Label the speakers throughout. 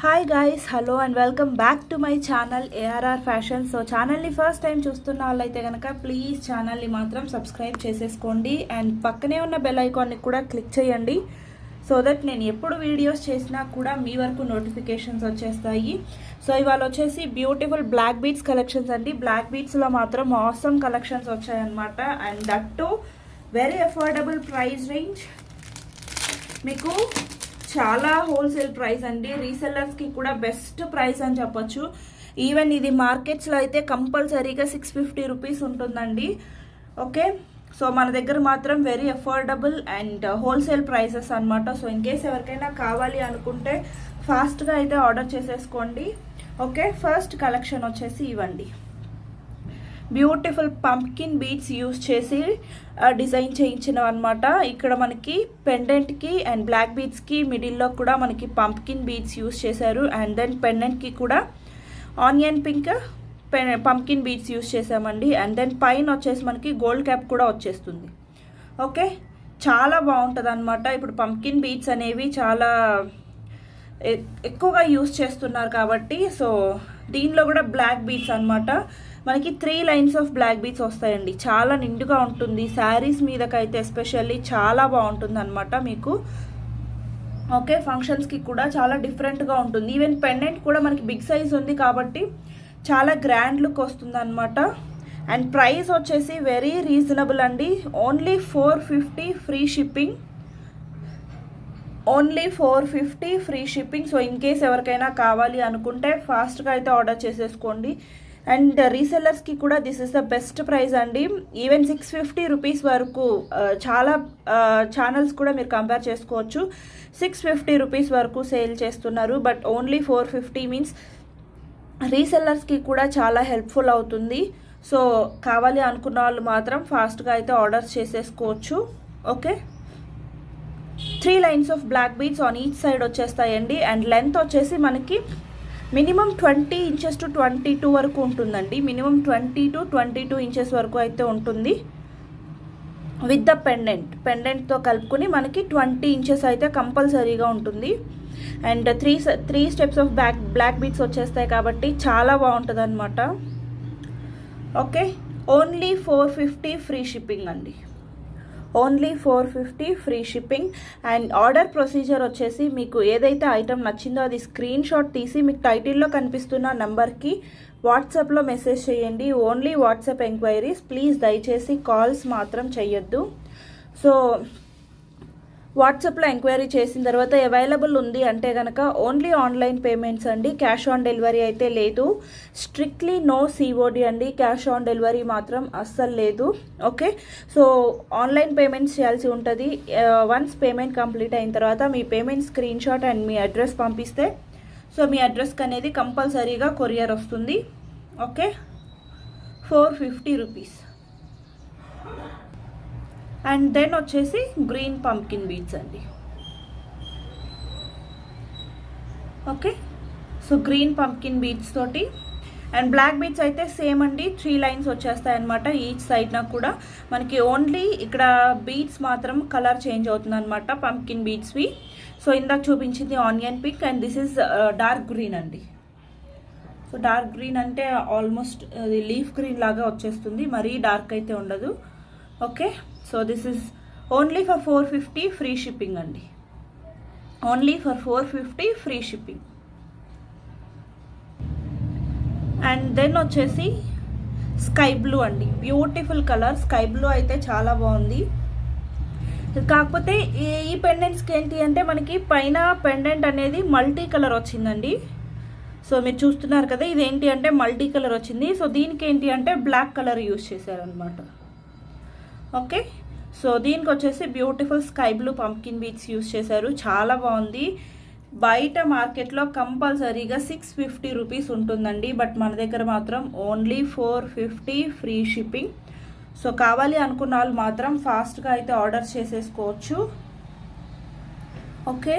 Speaker 1: Hi guys, hello and welcome back to my channel ARR fashion. So ఛానల్ని first time చూస్తున్న వాళ్ళైతే కనుక please ఛానల్ని మాత్రం సబ్స్క్రైబ్ చేసేసుకోండి అండ్ పక్కనే ఉన్న బెల్ ఐకాన్ని కూడా క్లిక్ చేయండి సో దట్ నేను ఎప్పుడు వీడియోస్ చేసినా కూడా మీ వరకు నోటిఫికేషన్స్ వచ్చేస్తాయి. సో ఇవాళ వచ్చేసి బ్యూటిఫుల్ బ్లాక్ బీడ్స్ కలెక్షన్స్ అండి. బ్లాక్ బీడ్స్లో మాత్రం ఆసమ్ కలెక్షన్స్ వచ్చాయన్నమాట and that to very affordable price range. మీకు చాలా హోల్సేల్ ప్రైస్ అండి, రీసెల్లర్స్కి కూడా బెస్ట్ ప్రైస్ అని చెప్పొచ్చు. ఈవెన్ ఇది మార్కెట్స్లో అయితే కంపల్సరీగా 650 రూపీస్ ఉంటుందండి. ఓకే, సో మన దగ్గర మాత్రం very affordable and wholesale prices అనమాట. సో ఇన్ కేస్ ఎవరికైనా కావాలి అనుకుంటే ఫాస్ట్గా అయితే ఆర్డర్ చేసేసుకోండి. ఓకే, ఫస్ట్ కలెక్షన్ వచ్చేసి ఇవ్వండి. బ్యూటిఫుల్ పంప్కిన్ బీడ్స్ యూజ్ చేసి డిజైన్ చేయించినవి అనమాట. ఇక్కడ మనకి పెండెంట్కి అండ్ బ్లాక్ బీడ్స్కి మిడిల్లో కూడా మనకి పంప్కిన్ బీడ్స్ యూజ్ చేశారు అండ్ దెన్ పెండెంట్కి కూడా onion pink pumpkin beads use చేసామండి అండ్ దెన్ పైన వచ్చేసి మనకి గోల్డ్ క్యాప్ కూడా వచ్చేస్తుంది. ఓకే, చాలా బాగుంటుంది అనమాట. ఇప్పుడు పంప్కిన్ బీడ్స్ అనేవి చాలా ఎక్కువగా యూజ్ చేస్తున్నారు కాబట్టి సో దీనిలో కూడా బ్లాక్ బీడ్స్ అనమాట. మనకి 3 లైన్స్ ఆఫ్ బ్లాక్ బీడ్స్ వస్తాయండి. చాలా నిండుగా ఉంటుంది, శారీస్ మీదకైతే ఎస్పెషల్లీ చాలా బాగుంటుంది అనమాట మీకు. ఓకే, ఫంక్షన్స్కి కూడా చాలా డిఫరెంట్గా ఉంటుంది. ఈవెన్ పెండెంట్ కూడా మనకి బిగ్ సైజ్ ఉంది కాబట్టి చాలా గ్రాండ్ లుక్ వస్తుంది అనమాట. అండ్ ప్రైస్ వచ్చేసి వెరీ రీజనబుల్ అండి, only 450 free shipping. Only 450 free shipping. So in case ఎవరికైనా కావాలి అనుకుంటే ఫాస్ట్గా అయితే ఆర్డర్ చేసేసుకోండి. అండ్ రీసెల్లర్స్కి కూడా this is the best price అండి. ఈవెన్ 650 రూపీస్ వరకు చాలా ఛానల్స్ కూడా మీరు కంపేర్ చేసుకోవచ్చు. 650 రూపీస్ వరకు సేల్ చేస్తున్నారు, బట్ ఓన్లీ 450 మీన్స్ రీసెల్లర్స్కి కూడా చాలా హెల్ప్ఫుల్ అవుతుంది. సో కావాలి అనుకున్న వాళ్ళు మాత్రం ఫాస్ట్గా అయితే ఆర్డర్స్ చేసేసుకోవచ్చు. Okay, 3 lines of black beads on each side వచ్చేస్తాయండి అండ్ లెంత్ వచ్చేసి మనకి మినిమం 20 ఇంచెస్ టు 22 వరకు ఉంటుందండి. మినిమం 20 to 22 ఇంచెస్ వరకు అయితే ఉంటుంది విత్ ద పెండెంట్తో కలుపుకొని మనకి 20 ఇంచెస్ అయితే కంపల్సరీగా ఉంటుంది. And three steps of black beads వచ్చేస్తాయి కాబట్టి చాలా బాగుంటుంది అనమాట. ఓకే, ఓన్లీ 450 ఫ్రీ షిప్పింగ్ అండి. Only 450 free shipping. And order procedure వచ్చేసి మీకు ఏదైతే ఐటమ్ నచ్చిందో అది స్క్రీన్ షాట్ తీసి మీకు టైటిల్లో కనిపిస్తున్న నెంబర్కి వాట్సాప్లో మెసేజ్ చేయండి. ఓన్లీ వాట్సాప్ ఎంక్వైరీస్ ప్లీజ్, దయచేసి కాల్స్ మాత్రం చెయ్యొద్దు. సో వాట్సాప్లో ఎంక్వైరీ చేసిన తర్వాత అవైలబుల్ ఉంది అంటే కనుక ఓన్లీ ఆన్లైన్ పేమెంట్స్ అండి, క్యాష్ ఆన్ డెలివరీ అయితే లేదు. స్ట్రిక్ట్లీ నో సిఓడి అండి, క్యాష్ ఆన్ డెలివరీ మాత్రం అస్సలు లేదు. ఓకే, సో ఆన్లైన్ పేమెంట్స్ చేయాల్సి ఉంటుంది. వన్స్ పేమెంట్ కంప్లీట్ అయిన తర్వాత మీ పేమెంట్ స్క్రీన్ షాట్ అండ్ మీ అడ్రస్ పంపిస్తే సో మీ అడ్రస్కి అనేది కంపల్సరీగా కొరియర్ వస్తుంది. Okay, 450 rupees. అండ్ దెన్ వచ్చేసి గ్రీన్ పంప్కిన్ బీడ్స్ అండి. Okay, so green pumpkin beads తోటి అండ్ బ్లాక్ బీడ్స్ అయితే సేమ్ అండి, 3 లైన్స్ వచ్చేస్తాయి అనమాట ఈచ్ సైడ్న కూడా. మనకి ఓన్లీ ఇక్కడ బీడ్స్ మాత్రం కలర్ చేంజ్ అవుతుంది అనమాట పంప్కిన్ బీడ్స్వి. సో ఇందాక చూపించింది onion pink and this is dark green అండి. సో డార్క్ గ్రీన్ అంటే ఆల్మోస్ట్ లీఫ్ గ్రీన్ లాగా వచ్చేస్తుంది, మరీ డార్క్ అయితే ఉండదు. Okay, so this is only for 450 free shipping అండి. Only for 450 free shipping. And then వచ్చేసి స్కై బ్లూ అండి, బ్యూటిఫుల్ కలర్. స్కై బ్లూ అయితే చాలా బాగుంది. కాకపోతే ఈ పెండెంట్స్కి ఏంటి అంటే మనకి పైన పెండెంట్ అనేది మల్టీ కలర్ వచ్చిందండి. సో మీరు చూస్తున్నారు కదా, ఇదేంటి అంటే మల్టీ కలర్ వచ్చింది. సో దీనికి ఏంటి అంటే బ్లాక్ కలర్ యూజ్ చేశారనమాట. ఓకే, సో దీనికి వచ్చేసి beautiful sky blue pumpkin beads use చేశారు, చాలా బాగుంది. బయట మార్కెట్లో కంపల్సరీగా 650 రూపీస్ ఉంటుందండి, బట్ మన దగ్గర మాత్రం ఓన్లీ 450 ఫ్రీ షిప్పింగ్. సో కావాలి అనుకున్న వాళ్ళు మాత్రం ఫాస్ట్గా అయితే ఆర్డర్ చేసేసుకోవచ్చు. ఓకే,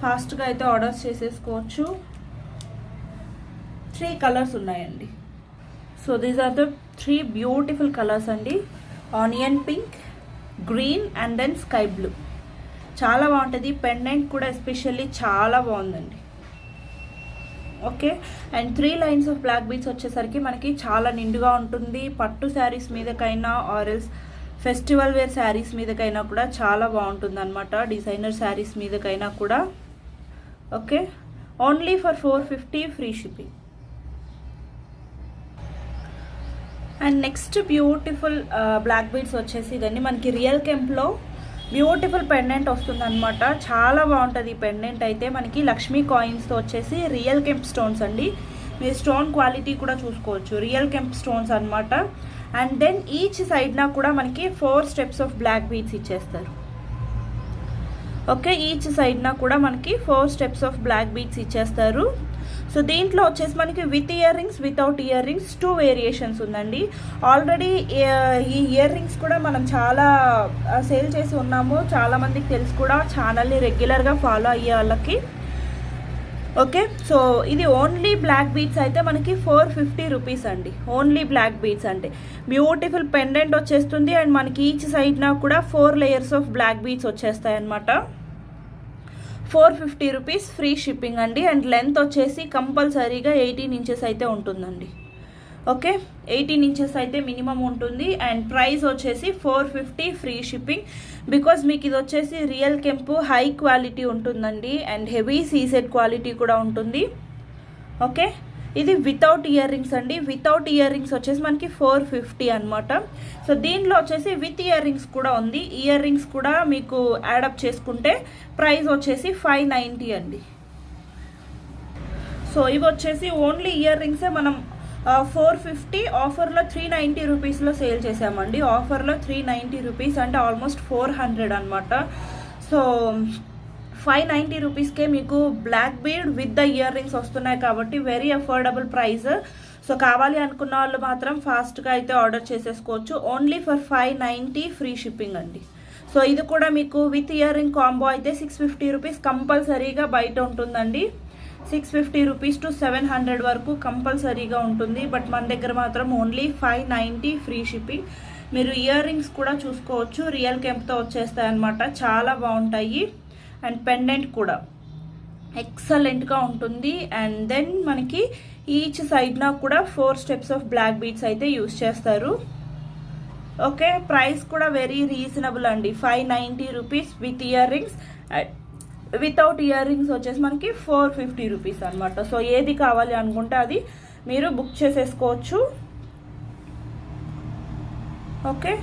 Speaker 1: ఫాస్ట్గా అయితే ఆర్డర్ చేసేసుకోవచ్చు. 3 కలర్స్ ఉన్నాయండి. So these are the 3 beautiful colours అండి, onion pink, green and then sky blue. చాలా బాగుంటుంది. పెండెంట్ కూడా ఎస్పెషల్లీ చాలా బాగుందండి. Okay, and 3 lines of black beads వచ్చేసరికి మనకి చాలా నిండుగా ఉంటుంది. పట్టు శారీస్ మీదకైనా ఆర్ఎల్స్ ఫెస్టివల్ వేర్ శారీస్ మీదకైనా కూడా చాలా బాగుంటుంది అనమాట. డిజైనర్ శారీస్ మీదకైనా కూడా. Okay, only for 450 free shipping. And next beautiful black beads వచ్చేసి ఇదండి. మనకి రియల్ కెంప్లో బ్యూటిఫుల్ పెండెంట్ వస్తుంది అనమాట. చాలా బాగుంటుంది ఈ పెండెంట్ అయితే. మనకి లక్ష్మీ కాయిన్స్తో వచ్చేసి రియల్ కెంప్ స్టోన్స్ అండి. మీరు స్టోన్ క్వాలిటీ కూడా చూసుకోవచ్చు. రియల్ కెంప్ స్టోన్స్ అనమాట. అండ్ దెన్ ఈచ్ సైడ్న కూడా మనకి 4 స్టెప్స్ ఆఫ్ బ్లాక్ బీడ్స్ ఇచ్చేస్తారు. ఓకే, ఈచ్ సైడ్న కూడా మనకి 4 స్టెప్స్ ఆఫ్ బ్లాక్ బీడ్స్ ఇచ్చేస్తారు. సో దీంట్లో వచ్చేసి మనకి with earrings, without ear rings 2 variations ఉందండి. ఆల్రెడీ ఈ ఇయర్ రింగ్స్ కూడా మనం చాలా సేల్ చేసి ఉన్నాము. చాలామందికి తెలుసు కూడా, ఛానల్ని రెగ్యులర్గా ఫాలో అయ్యే వాళ్ళకి. ఓకే, సో ఇది ఓన్లీ బ్లాక్ బీడ్స్ అయితే మనకి 450 రూపీస్ అండి. ఓన్లీ బ్లాక్ బీడ్స్ అంటే బ్యూటిఫుల్ పెండెంట్ వచ్చేస్తుంది. అండ్ మనకి ఈచ్ సైడ్న కూడా 4 లేయర్స్ ఆఫ్ బ్లాక్ బీడ్స్ వచ్చేస్తాయి అనమాట. 450 రూపీస్ ఫ్రీ షిప్పింగ్ అండి. అండ్ లెంత్ వచ్చేసి కంపల్సరీగా 18 ఇంచెస్ అయితే ఉంటుందండి. ఓకే, 18 ఇంచెస్ అయితే మినిమం ఉంటుంది. అండ్ ప్రైస్ వచ్చేసి 450 ఫ్రీ షిప్పింగ్. బికాజ్ మీకు ఇది వచ్చేసి రియల్ కెంపు హై క్వాలిటీ ఉంటుందండి. అండ్ హెవీ సీసెడ్ క్వాలిటీ కూడా ఉంటుంది. ఓకే, ఇది వితౌట్ ఇయర్ రింగ్స్ అండి. వితౌట్ ఇయర్ రింగ్స్ వచ్చేసి మనకి 450 అనమాట. సో దీంట్లో వచ్చేసి విత్ ఇయర్ రింగ్స్ కూడా ఉంది. ఇయర్ రింగ్స్ కూడా మీకు యాడప్ చేసుకుంటే ప్రైస్ వచ్చేసి 590 అండి. సో ఇవి వచ్చేసి ఓన్లీ ఇయర్ రింగ్సే మనం 450 ఆఫర్లో 390 రూపీస్లో సేల్ చేసామండి. ఆఫర్లో 390 రూపీస్ అంటే ఆల్మోస్ట్ 400 అనమాట. సో 590 రూపీస్కే మీకు black bead with the earrings వస్తున్నాయి కాబట్టి వెరీ అఫోర్డబుల్ ప్రైస్. సో కావాలి అనుకున్న వాళ్ళు మాత్రం ఫాస్ట్గా అయితే ఆర్డర్ చేసేసుకోవచ్చు. ఓన్లీ ఫర్ 590 ఫ్రీ షిప్పింగ్ అండి. సో ఇది కూడా మీకు విత్ ఇయర్ రింగ్ కాంబో అయితే 650 రూపీస్ కంపల్సరీగా బయట ఉంటుందండి. 650 రూపీస్ టు 700 వరకు కంపల్సరీగా ఉంటుంది. బట్ మన దగ్గర మాత్రం ఓన్లీ 590 ఫ్రీ షిప్పింగ్. మీరు ఇయర్ రింగ్స్ కూడా చూసుకోవచ్చు. రియల్ కెంప్తో వచ్చేస్తాయి అనమాట. చాలా బాగుంటాయి. అండ్ పెండెంట్ కూడా ఎక్సలెంట్గా ఉంటుంది. అండ్ దెన్ మనకి ఈచ్ సైడ్న కూడా 4 స్టెప్స్ ఆఫ్ బ్లాక్ బీడ్స్ అయితే యూస్ చేస్తారు. ఓకే, ప్రైస్ కూడా వెరీ రీజనబుల్ అండి. 590 rupees with earrings. Without ear rings వచ్చేసి మనకి 450 రూపీస్ అనమాట. సో ఏది కావాలి అనుకుంటే అది మీరు బుక్ చేసేసుకోవచ్చు. ఓకే,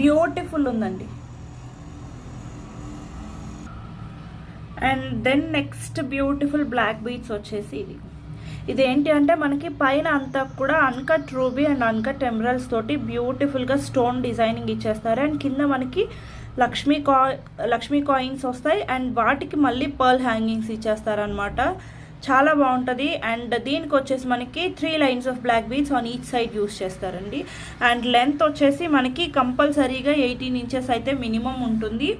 Speaker 1: బ్యూటిఫుల్ ఉందండి. And then next beautiful black beads వచ్చేసి ఇదేంటి అంటే మనకి పైన అంతా కూడా uncut ruby and uncut emeralds తోటి బ్యూటిఫుల్గా స్టోన్ డిజైనింగ్ ఇచ్చేస్తారు. అండ్ కింద మనకి లక్ష్మీ కాయిన్స్ వస్తాయి. అండ్ వాటికి మళ్ళీ పర్ల్ హ్యాంగింగ్స్ ఇచ్చేస్తారనమాట. చాలా బాగుంటుంది. అండ్ దీనికి వచ్చేసి మనకి 3 lines of black beads on each side use చేస్తారండి. అండ్ లెంత్ వచ్చేసి మనకి కంపల్సరీగా 18 ఇంచెస్ అయితే మినిమం ఉంటుంది.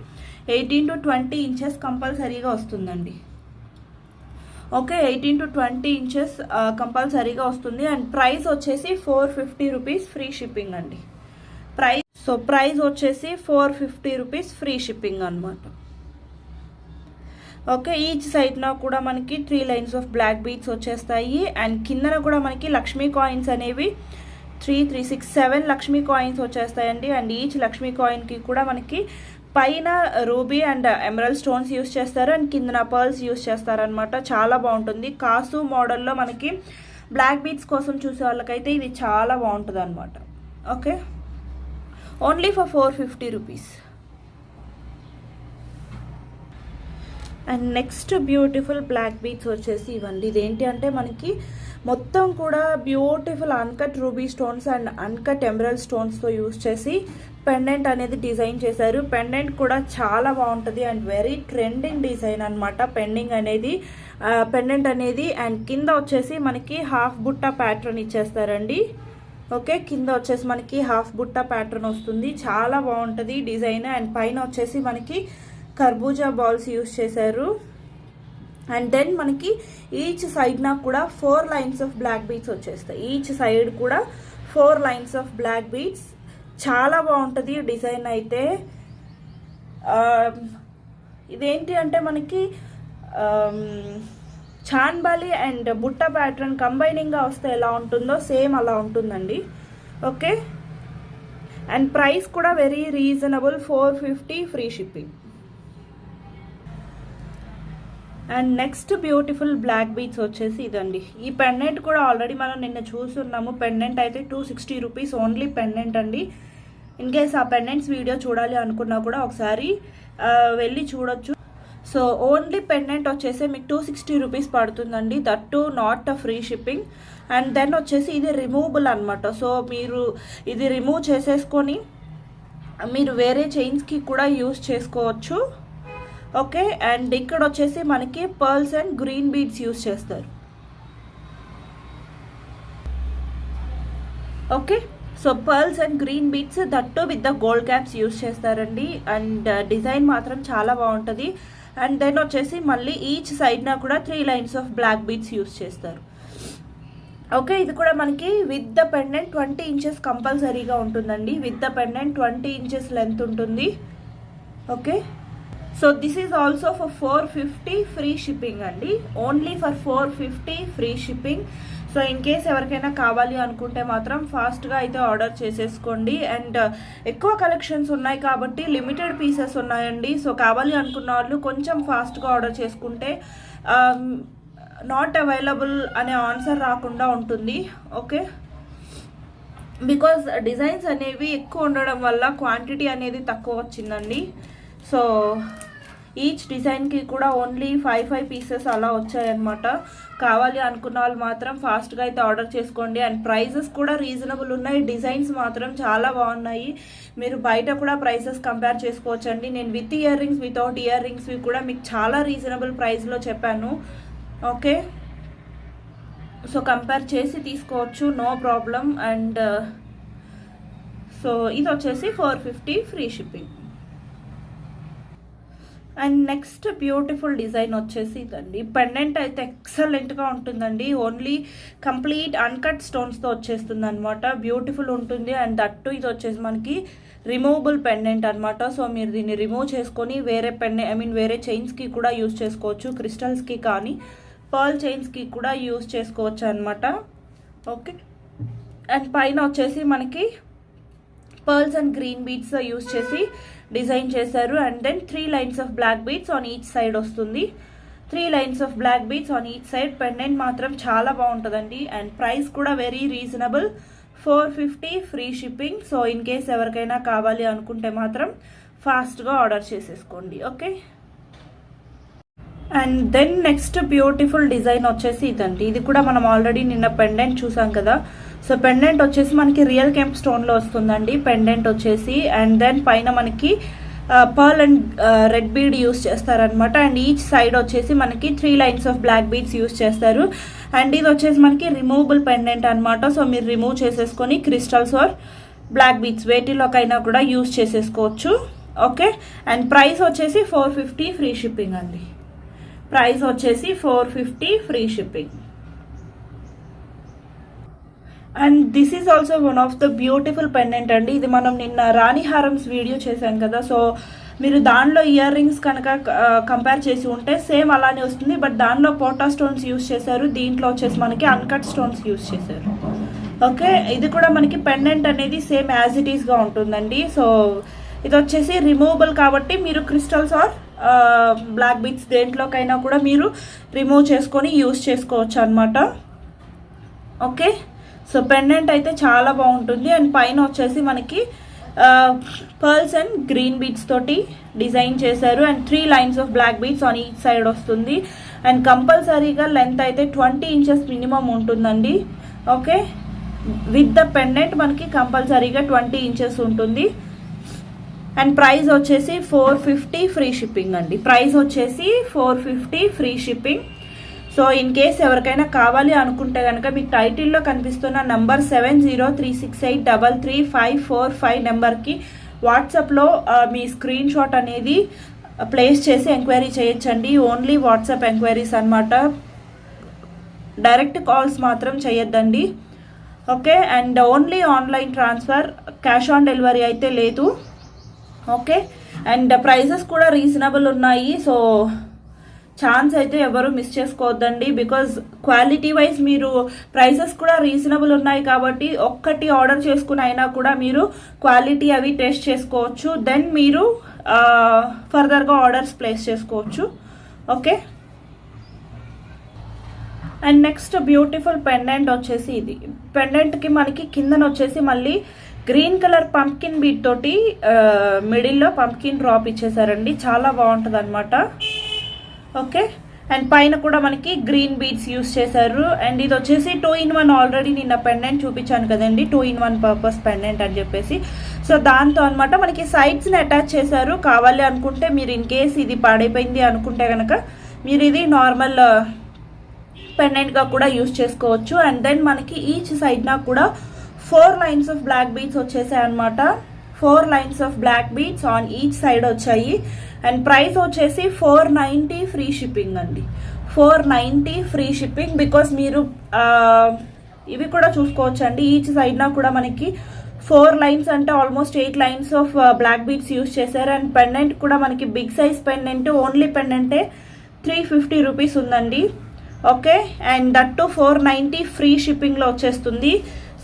Speaker 1: 18 to 20 ఇంచెస్ కంపల్సరీగా వస్తుందండి. ఓకే, 18 to 20 ఇంచెస్ కంపల్సరీగా వస్తుంది. అండ్ ప్రైస్ వచ్చేసి 450 రూపీస్ ఫ్రీ షిప్పింగ్ అండి. ప్రైస్ వచ్చేసి 450 రూపీస్ ఫ్రీ షిప్పింగ్ అనమాట. ఓకే, ఈచ్ సైడ్న కూడా మనకి 3 లైన్స్ ఆఫ్ బ్లాక్ బీడ్స్ వచ్చేస్తాయి. అండ్ కిందన కూడా మనకి లక్ష్మీ కాయిన్స్ అనేవి 3, 3, 6, 7 లక్ష్మీ కాయిన్స్ వచ్చేస్తాయండి. అండ్ ఈచ్ లక్ష్మీ కాయిన్కి కూడా మనకి పైన ruby and emerald stones use చేస్తారు. అండ్ కిందన పర్ల్స్ యూస్ చేస్తారనమాట. చాలా బాగుంటుంది. కాసు మోడల్లో మనకి బ్లాక్ బీడ్స్ కోసం చూసే వాళ్ళకైతే ఇది చాలా బాగుంటుంది అనమాట. Okay, only for 450 rupees. And next beautiful black beads వచ్చేసి ఇవ్వండి. ఇదేంటి అంటే మనకి మొత్తం కూడా beautiful uncut ruby stones and uncut emerald స్టోన్స్తో యూస్ చేసి పెండెంట్ అనేది డిజైన్ చేశారు. పెండెంట్ కూడా చాలా బాగుంటుంది అండ్ వెరీ ట్రెండింగ్ డిజైన్ అనమాట పెండెంట్ అనేది. అండ్ కింద వచ్చేసి మనకి హాఫ్ బుట్ట ప్యాటర్న్ ఇచ్చేస్తారండి. ఓకే, కింద వచ్చేసి మనకి హాఫ్ బుట్ట ప్యాటర్న్ వస్తుంది. చాలా బాగుంటుంది డిజైన్. అండ్ పైన వచ్చేసి మనకి కర్బూజా బాల్స్ యూస్ చేశారు. అండ్ దెన్ మనకి ఈచ్ సైడ్న కూడా 4 లైన్స్ ఆఫ్ బ్లాక్ బీడ్స్ వచ్చేస్తాయి. ఈచ్ సైడ్ కూడా 4 లైన్స్ ఆఫ్ బ్లాక్ బీడ్స్. చాలా బాగుంటుంది డిజైన్ అయితే. ఇదేంటి అంటే మనకి చాన్బాలి అండ్ బుట్ట ప్యాటర్న్ కంబైనింగ్గా వస్తే ఎలా ఉంటుందో సేమ్ అలా ఉంటుందండి. ఓకే, అండ్ ప్రైస్ కూడా very reasonable, 450 free shipping. And next beautiful black beads వచ్చేసి ఇదండి. ఈ పెండెంట్ కూడా ఆల్రెడీ మనం నిన్న చూస్తున్నాము. పెండెంట్ అయితే 260 రూపీస్ ఓన్లీ పెండెంట్ అండి. ఇన్ కేస్ ఆ పెండెంట్స్ వీడియో చూడాలి అనుకున్నా కూడా ఒకసారి వెళ్ళి చూడొచ్చు. సో ఓన్లీ పెండెంట్ వచ్చేసి మీకు 260 రూపీస్ పడుతుందండి, that too not a free shipping. And then వచ్చేసి ఇది రిమూవబుల్ అనమాట. సో మీరు ఇది రిమూవ్ చేసేసుకొని మీరు వేరే చైన్స్కి కూడా యూస్ చేసుకోవచ్చు. ఓకే, అండ్ ఇక్కడ వచ్చేసి మనకి pearls and green beads use చేస్తారు. Okay, so pearls and green beads that with the gold caps use చేస్తారండి. అండ్ డిజైన్ మాత్రం చాలా బాగుంటుంది. అండ్ దెన్ వచ్చేసి మళ్ళీ ఈచ్ సైడ్న కూడా 3 lines of black beads use చేస్తారు. ఓకే, ఇది కూడా మనకి విత్ ద పెండెంట్ 20 ఇంచెస్ కంపల్సరీగా ఉంటుందండి. With the pendant 20 inches length ఉంటుంది. Okay, so this is also for 450 free shipping అండి. Only for 450 free shipping. So in case ఎవరికైనా కావాలి అనుకుంటే మాత్రం ఫాస్ట్గా అయితే ఆర్డర్ చేసేసుకోండి. అండ్ ఎక్కువ కలెక్షన్స్ ఉన్నాయి కాబట్టి లిమిటెడ్ పీసెస్ ఉన్నాయండి. సో కావాలి అనుకున్న వాళ్ళు కొంచెం ఫాస్ట్గా ఆర్డర్ చేసుకుంటే నాట్ అవైలబుల్ అనే ఆన్సర్ రాకుండా ఉంటుంది. ఓకే, బికాజ్ డిజైన్స్ అనేవి ఎక్కువ ఉండడం వల్ల క్వాంటిటీ అనేది తక్కువ వచ్చిందండి. సో ఈచ్ డిజైన్కి కూడా ఓన్లీ 5 పీసెస్ అలా వచ్చాయన్నమాట. కావాలి అనుకున్న వాళ్ళు మాత్రం ఫాస్ట్గా అయితే ఆర్డర్ చేసుకోండి. అండ్ ప్రైజెస్ కూడా రీజనబుల్ ఉన్నాయి. డిజైన్స్ మాత్రం చాలా బాగున్నాయి. మీరు బయట కూడా ప్రైసెస్ కంపేర్ చేసుకోవచ్చండి. నేను విత్ ఇయర్ రింగ్స్ వితౌట్ ఇయర్ రింగ్స్వి కూడా మీకు చాలా రీజనబుల్ ప్రైస్లో చెప్పాను. ఓకే, సో కంపేర్ చేసి తీసుకోవచ్చు, నో ప్రాబ్లం. అండ్ సో ఇది వచ్చేసి 450 free shipping. And next beautiful design వచ్చేసి ఇదండి. పెండెంట్ అయితే ఎక్సలెంట్గా ఉంటుందండి. ఓన్లీ కంప్లీట్ అన్కట్ స్టోన్స్తో వచ్చేస్తుంది అనమాట. బ్యూటిఫుల్ ఉంటుంది. అండ్ దట్టు ఇది వచ్చేసి మనకి రిమూవబుల్ పెండెంట్ అనమాట. సో మీరు దీన్ని రిమూవ్ చేసుకొని వేరే వేరే చైన్స్కి కూడా యూజ్ చేసుకోవచ్చు. క్రిస్టల్స్కి కానీ పర్ల్ చైన్స్కి కూడా యూజ్ చేసుకోవచ్చు అనమాట. ఓకే, అండ్ పైన వచ్చేసి మనకి pearls and green beads use చేసి డిజైన్ చేశారు. And then 3 lines of black beads on each side వస్తుంది. 3 lines of black beads on each side. Pendant మాత్రం చాలా బాగుంటుందండి. అండ్ ప్రైస్ కూడా very reasonable, 450 free shipping. So in case ఎవరికైనా కావాలి అనుకుంటే మాత్రం ఫాస్ట్గా ఆర్డర్ చేసేసుకోండి. Okay, and then next beautiful design వచ్చేసి ఇదండి. ఇది కూడా మనం ఆల్రెడీ నిన్న పెండెంట్ చూసాం కదా. సో పెండెంట్ వచ్చేసి మనకి రియల్ కెంప్ స్టోన్లో వస్తుందండి పెండెంట్ వచ్చేసి. అండ్ దెన్ పైన మనకి pearl and red bead use చేస్తారనమాట. అండ్ ఈచ్ సైడ్ వచ్చేసి మనకి 3 lines of black beads use చేస్తారు. అండ్ ఇది వచ్చేసి మనకి రిమూవబుల్ పెండెంట్ అనమాట. సో మీరు రిమూవ్ చేసేసుకొని క్రిస్టల్స్ ఆర్ బ్లాక్ బీడ్స్ వేటిలోకైనా కూడా యూస్ చేసేసుకోవచ్చు. ఓకే, అండ్ ప్రైస్ వచ్చేసి 450 ఫ్రీ షిప్పింగ్ అండి. ప్రైస్ వచ్చేసి 450 free shipping. And this is also one of the beautiful pendant అండి. ఇది మనం నిన్న రాణి హారమ్స్ వీడియో చేశాం కదా. సో మీరు దానిలో ఇయర్ రింగ్స్ కనుక కంపేర్ చేసి ఉంటే సేమ్ అలానే వస్తుంది. బట్ దానిలో పోటా స్టోన్స్ యూస్ చేశారు, దీంట్లో వచ్చేసి మనకి అన్కట్ స్టోన్స్ యూస్ చేశారు. ఓకే, ఇది కూడా మనకి పెండెంట్ అనేది సేమ్ యాజ్ ఇట్ ఈస్గా ఉంటుందండి. సో ఇది వచ్చేసి రిమూవబుల్ కాబట్టి మీరు క్రిస్టల్స్ ఆర్ బ్లాక్ బీడ్స్ దేంట్లోకైనా కూడా మీరు రిమూవ్ చేసుకొని యూస్ చేసుకోవచ్చు అనమాట. ఓకే, సో పెండెంట్ అయితే చాలా బాగుంటుంది. అండ్ పైన వచ్చేసి మనకి పర్ల్స్ అండ్ గ్రీన్ బీడ్స్ తోటి డిజైన్ చేశారు. And 3 lines of black beads on each side వస్తుంది. అండ్ కంపల్సరీగా లెంత్ అయితే 20 ఇంచెస్ మినిమం ఉంటుందండి. ఓకే, విత్ ద పెండెంట్ మనకి కంపల్సరీగా 20 ఇంచెస్ ఉంటుంది. అండ్ ప్రైస్ వచ్చేసి 450 ఫ్రీ షిప్పింగ్ అండి. ప్రైస్ వచ్చేసి 450 free shipping. So in case ఎవరికైనా కావాలి అనుకుంటే కనుక మీకు టైటిల్లో కనిపిస్తున్న నంబర్ 7036833545 నెంబర్కి వాట్సాప్లో మీ స్క్రీన్ షాట్ అనేది ప్లేస్ చేసి ఎంక్వైరీ చేయొచ్చండి. ఓన్లీ వాట్సాప్ ఎంక్వైరీస్ అనమాట, డైరెక్ట్ కాల్స్ మాత్రం చేయొద్దండి. Okay, and only online transfer, cash on delivery అయితే లేదు. ఓకే, అండ్ ప్రైజెస్ కూడా రీజనబుల్ ఉన్నాయి. సో ఛాన్స్ అయితే ఎవరు మిస్ చేసుకోవద్దండి, బికాజ్ క్వాలిటీ వైజ్ మీరు ప్రైసెస్ కూడా రీజనబుల్ ఉన్నాయి కాబట్టి ఒక్కటి ఆర్డర్ చేసుకుని అయినా కూడా మీరు క్వాలిటీ అవి టెస్ట్ చేసుకోవచ్చు. దెన్ మీరు ఫర్దర్గా ఆర్డర్స్ ప్లేస్ చేసుకోవచ్చు. Okay, and next beautiful pendant వచ్చేసి ఇది. పెండెంట్కి మనకి కిందన వచ్చేసి మళ్ళీ గ్రీన్ కలర్ పంప్కిన్ బీట్ తోటి మిడిల్లో పంప్కిన్ డ్రాప్ ఇచ్చేసారండి. చాలా బాగుంటుంది అనమాట. ఓకే, అండ్ పైన కూడా మనకి గ్రీన్ బీడ్స్ యూస్ చేశారు. అండ్ ఇది వచ్చేసి 2-in-1. ఆల్రెడీ నిన్న పెండెంట్ చూపించాను కదండి, 2-in-1 పర్పస్ పెండెంట్ అని చెప్పేసి. సో దాంతో అనమాట మనకి సైడ్స్ని అటాచ్ చేశారు. కావాలి అనుకుంటే మీరు ఇన్ కేస్ ఇది పాడైపోయింది అనుకుంటే కనుక మీరు ఇది నార్మల్ పెండెంట్గా కూడా యూస్ చేసుకోవచ్చు. అండ్ దెన్ మనకి ఈచ్ సైడ్న కూడా 4 lines ఆఫ్ బ్లాక్ బీడ్స్ వచ్చేసాయి అనమాట. 4 lines of black beads on each side వచ్చాయి. అండ్ ప్రైస్ వచ్చేసి 490 ఫ్రీ షిప్పింగ్ అండి. 490 ఫ్రీ షిప్పింగ్. బికాస్ మీరు ఇవి కూడా చూసుకోవచ్చు అండి, ఈచ్ సైడ్న కూడా మనకి 4 lines అంటే almost 8 lines of black beads use చేశారు. అండ్ పెండెంట్ కూడా మనకి బిగ్ సైజ్ పెండెంట్, ఓన్లీ పెండెంటే 350 రూపీస్ ఉందండి. ఓకే, అండ్ దట్టు 490 ఫ్రీ షిప్పింగ్లో వచ్చేస్తుంది.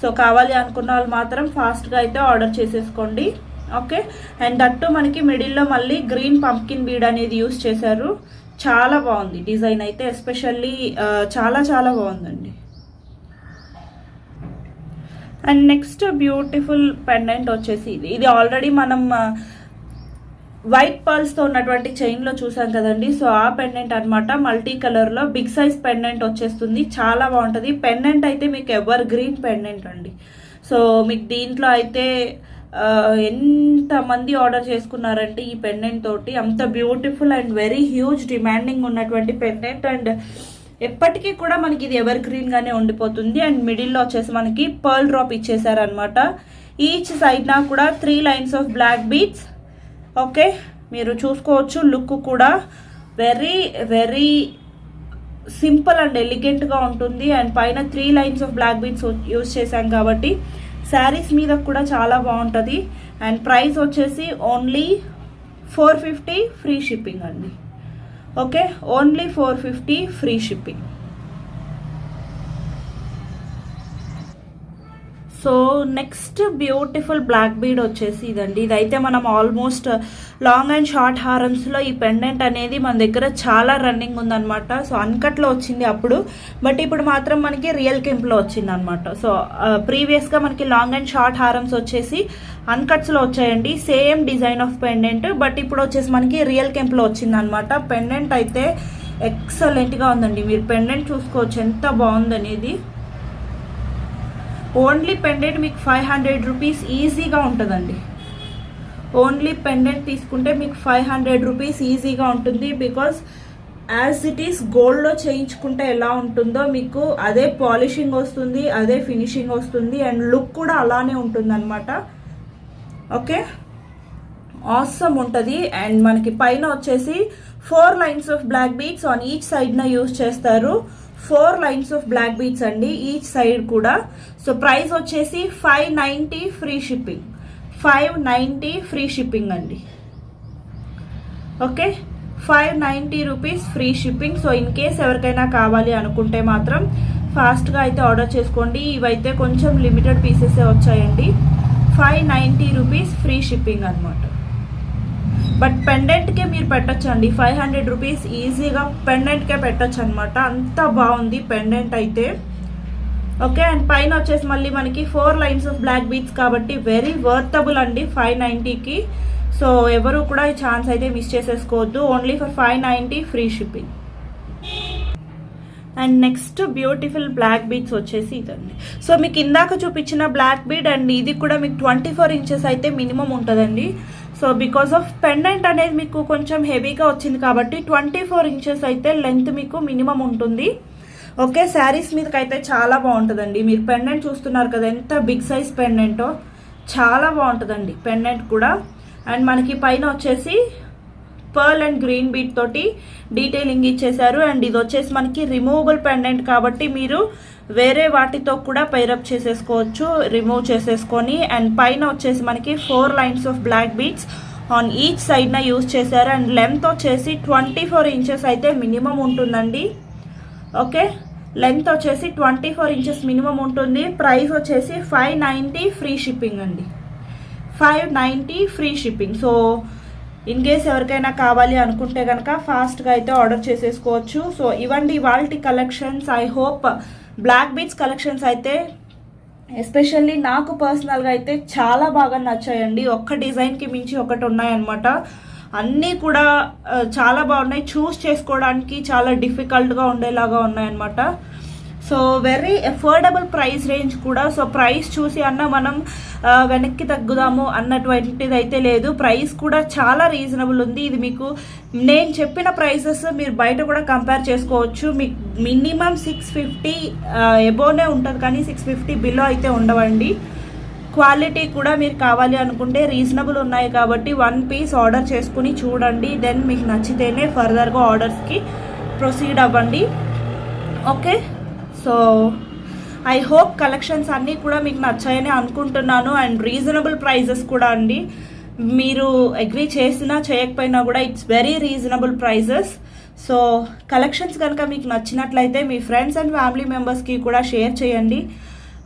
Speaker 1: సో కావాలి అనుకున్న వాళ్ళు మాత్రం ఫాస్ట్గా అయితే ఆర్డర్ చేసేసుకోండి. ఓకే, అండ్ దట్టు మనకి మిడిల్లో మళ్ళీ గ్రీన్ పంప్కిన్ బీడ్ అనేది యూస్ చేశారు. చాలా బాగుంది డిజైన్ అయితే, ఎస్పెషల్లీ చాలా చాలా బాగుందండి. అండ్ నెక్స్ట్ బ్యూటిఫుల్ పెండెంట్ వచ్చేసి ఇది ఆల్రెడీ మనం వైట్ పర్ల్స్తో ఉన్నటువంటి చైన్లో చూసాం కదండి. సో ఆ పెండెంట్ అనమాట, మల్టీ కలర్లో బిగ్ సైజ్ పెండెంట్ వచ్చేస్తుంది. చాలా బాగుంటుంది పెండెంట్ అయితే, మీకు ఎవర్ గ్రీన్ పెండెంట్ అండి. సో మీకు దీంట్లో అయితే ఎంతమంది ఆర్డర్ చేసుకున్నారంటే ఈ పెండెంట్ తోటి, అంత beautiful and very huge demanding ఉన్నటువంటి పెండెంట్. అండ్ ఎప్పటికీ కూడా మనకి ఇది ఎవర్ గ్రీన్గానే ఉండిపోతుంది. అండ్ మిడిల్లో వచ్చేసి మనకి పర్ల్ డ్రాప్ ఇచ్చేసారనమాట. ఈచ్ సైడ్న కూడా 3 lines of black beads. Okay, మీరు చూసుకోవచ్చు. లుక్ కూడా వెరీ వెరీ సింపుల్ అండ్ ఎలిగెంట్గా ఉంటుంది. అండ్ పైన 3 lines of black beads use చేశాం కాబట్టి శారీస్ మీద కూడా చాలా బాగుంటుంది. అండ్ ప్రైస్ వచ్చేసి ఓన్లీ 450 ఫ్రీ షిప్పింగ్ అండి. ఓకే, only 450 free shipping. So next beautiful black bead వచ్చేసి ఇదండి. ఇదైతే మనం ఆల్మోస్ట్ లాంగ్ అండ్ షార్ట్ హారమ్స్లో ఈ పెండెంట్ అనేది మన దగ్గర చాలా రన్నింగ్ ఉందన్నమాట. సో అన్కట్లో వచ్చింది అప్పుడు, బట్ ఇప్పుడు మాత్రం మనకి రియల్ కెంప్లో వచ్చింది అనమాట. సో ప్రీవియస్గా మనకి లాంగ్ అండ్ షార్ట్ హారమ్స్ వచ్చేసి అన్కట్స్లో వచ్చాయండి, same design of pendant. But ఇప్పుడు వచ్చేసి మనకి రియల్ కెంప్లో వచ్చింది అనమాట. పెండెంట్ అయితే ఎక్సలెంట్గా ఉందండి. మీరు పెండెంట్ చూసుకోవచ్చు ఎంత బాగుందనేది. ఓన్లీ పెండెంట్ మీకు 500 రూపీస్ ఈజీగా ఉంటుందండి. ఓన్లీ పెండెంట్ తీసుకుంటే మీకు 500 రూపీస్ ఈజీగా ఉంటుంది. బికాస్ యాజ్ ఇట్ ఈస్ గోల్డ్లో చేయించుకుంటే ఎలా ఉంటుందో మీకు అదే పాలిషింగ్ వస్తుంది, అదే ఫినిషింగ్ వస్తుంది. అండ్ లుక్ కూడా అలానే ఉంటుంది అనమాట. ఓకే, ఆసమ్ ఉంటుంది. అండ్ మనకి పైన వచ్చేసి 4 lines of black beads on each సైడ్న యూజ్ చేస్తారు. 4 lines ఆఫ్ బ్లాక్ బీడ్స్ అండి ఈచ్ సైడ్ కూడా. సో ప్రైస్ వచ్చేసి 590 ఫ్రీ షిప్పింగ్. 590 ఫ్రీ షిప్పింగ్ అండి. Okay, 590 rupees free shipping. So in case ఎవరికైనా కావాలి అనుకుంటే మాత్రం ఫాస్ట్గా అయితే ఆర్డర్ చేసుకోండి. ఇవైతే కొంచెం లిమిటెడ్ పీసెసే వచ్చాయండి. 590 రూపీస్ ఫ్రీ షిప్పింగ్ అనమాట. బట్ పెండెంట్కే మీరు పెట్టచ్చు అండి, 500 రూపీస్ ఈజీగా పెండెంట్కే పెట్టచ్చు అనమాట. అంత బాగుంది పెండెంట్ అయితే. ఓకే, అండ్ పైన వచ్చేసి మళ్ళీ మనకి 4 lines ఆఫ్ బ్లాక్ బీడ్స్ కాబట్టి వెరీ వర్తబుల్ అండి 590కి. సో ఎవరు కూడా ఈ ఛాన్స్ అయితే మిస్ చేసేసుకోవద్దు. Only for 590 free shipping. And next beautiful black beads వచ్చేసి ఇదండి. సో మీకు ఇందాక చూపించిన బ్లాక్ బీడ్ అండ్ ఇది కూడా మీకు 24 inches అయితే మినిమం ఉంటుందండి. సో బికాస్ ఆఫ్ పెండెంట్ అనేది మీకు కొంచెం హెవీగా వచ్చింది కాబట్టి 24 inches అయితే లెంత్ మీకు మినిమం ఉంటుంది. ఓకే, శారీస్ మీదకైతే చాలా బాగుంటుందండి. మీరు పెండెంట్ చూస్తున్నారు కదా ఎంత బిగ్ సైజ్ పెండెంటో, చాలా బాగుంటుందండి పెండెంట్ కూడా. అండ్ మనకి పైన వచ్చేసి పర్ల్ అండ్ గ్రీన్ బీట్ తోటి డీటెయిలింగ్ ఇచ్చేసారు. అండ్ ఇది వచ్చేసి మనకి రిమూవబుల్ పెండెంట్ కాబట్టి మీరు వేరే వాటితో కూడా పైరప్ చేసేసుకోవచ్చు, రిమూవ్ చేసేసుకొని. అండ్ పైన వచ్చేసి మనకి 4 lines of black beads on each సైడ్న యూజ్ చేశారు. అండ్ లెంత్ వచ్చేసి 24 ఇంచెస్ అయితే మినిమం ఉంటుందండి. ఓకే, లెంత్ వచ్చేసి 24 ఇంచెస్ మినిమం ఉంటుంది. ప్రైస్ వచ్చేసి 590 ఫ్రీ షిప్పింగ్ అండి. 590 free shipping. So in case ఎవరికైనా కావాలి అనుకుంటే కనుక ఫాస్ట్గా అయితే ఆర్డర్ చేసేసుకోవచ్చు. సో ఇవండి ఇవాల్టి collections. I hope black beads collections అయితే ఎస్పెషల్లీ నాకు పర్సనల్గా అయితే చాలా బాగా నచ్చాయండి. ఒక్క డిజైన్కి మించి ఒకటి ఉన్నాయన్నమాట. అన్నీ కూడా చాలా బాగున్నాయి. చూస్ చేసుకోవడానికి చాలా డిఫికల్ట్గా ఉండేలాగా ఉన్నాయన్నమాట. So very affordable price range కూడా. సో ప్రైస్ చూసి అన్న మనం వెనక్కి తగ్గుదాము అన్నటువంటిది అయితే లేదు. ప్రైస్ కూడా చాలా రీజనబుల్ ఉంది. ఇది మీకు నేను చెప్పిన ప్రైసెస్ మీరు బయట కూడా కంపేర్ చేసుకోవచ్చు. మీకు మినిమం 650 ఎబోనే ఉంటుంది, కానీ 650 బిలో అయితే ఉండవండి. క్వాలిటీ కూడా మీరు కావాలి అనుకుంటే రీజనబుల్ ఉన్నాయి కాబట్టి 1 పీస్ ఆర్డర్ చేసుకుని చూడండి. దెన్ మీకు నచ్చితేనే ఫర్దర్గా ఆర్డర్స్కి ప్రొసీడ్ అవ్వండి. Okay, so I hope collections అన్నీ కూడా మీకు నచ్చాయని అనుకుంటున్నాను. అండ్ రీజనబుల్ ప్రైజెస్ కూడా అండి. మీరు అగ్రీ చేసినా చేయకపోయినా కూడా it's very reasonable prices. So collections కనుక మీకు నచ్చినట్లయితే మీ ఫ్రెండ్స్ అండ్ ఫ్యామిలీ మెంబర్స్కి కూడా షేర్ చేయండి.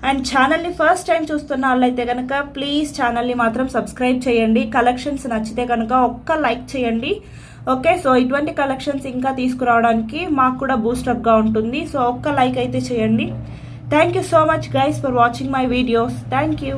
Speaker 1: అండ్ ఛానల్ని ఫస్ట్ టైం చూస్తున్న వాళ్ళైతే కనుక ప్లీజ్ ఛానల్ని మాత్రం సబ్స్క్రైబ్ చేయండి. కలెక్షన్స్ నచ్చితే కనుక ఒక్క లైక్ చేయండి. ఓకే, సో ఇటువంటి కలెక్షన్స్ ఇంకా తీసుకురావడానికి మాకు కూడా బూస్టప్గా ఉంటుంది. సో ఒక్క లైక్ అయితే చేయండి. Thank you so much guys for watching my videos. Thank you.